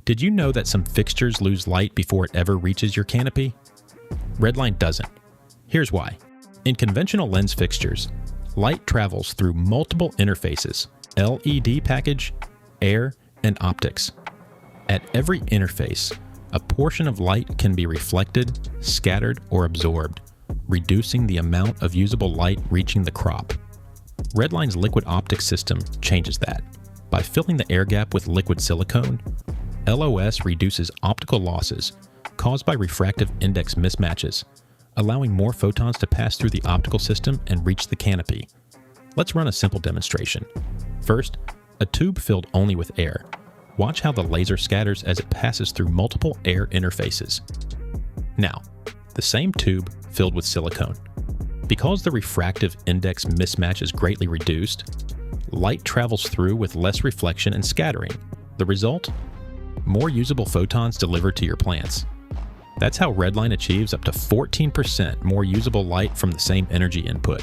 Did you know that some fixtures lose light before it ever reaches your canopy? Redline doesn't. Here's why. In conventional lens fixtures, light travels through multiple interfaces: LED package, air, and optics. At every interface, a portion of light can be reflected, scattered, or absorbed, reducing the amount of usable light reaching the crop. Redline's liquid optics system changes that. By filling the air gap with liquid silicone, LOS reduces optical losses caused by refractive index mismatches, allowing more photons to pass through the optical system and reach the canopy. Let's run a simple demonstration. First, a tube filled only with air. Watch how the laser scatters as it passes through multiple air interfaces. Now, the same tube filled with silicone. Because the refractive index mismatch is greatly reduced, light travels through with less reflection and scattering. The result? More usable photons delivered to your plants. That's how Redline achieves up to 14% more usable light from the same energy input.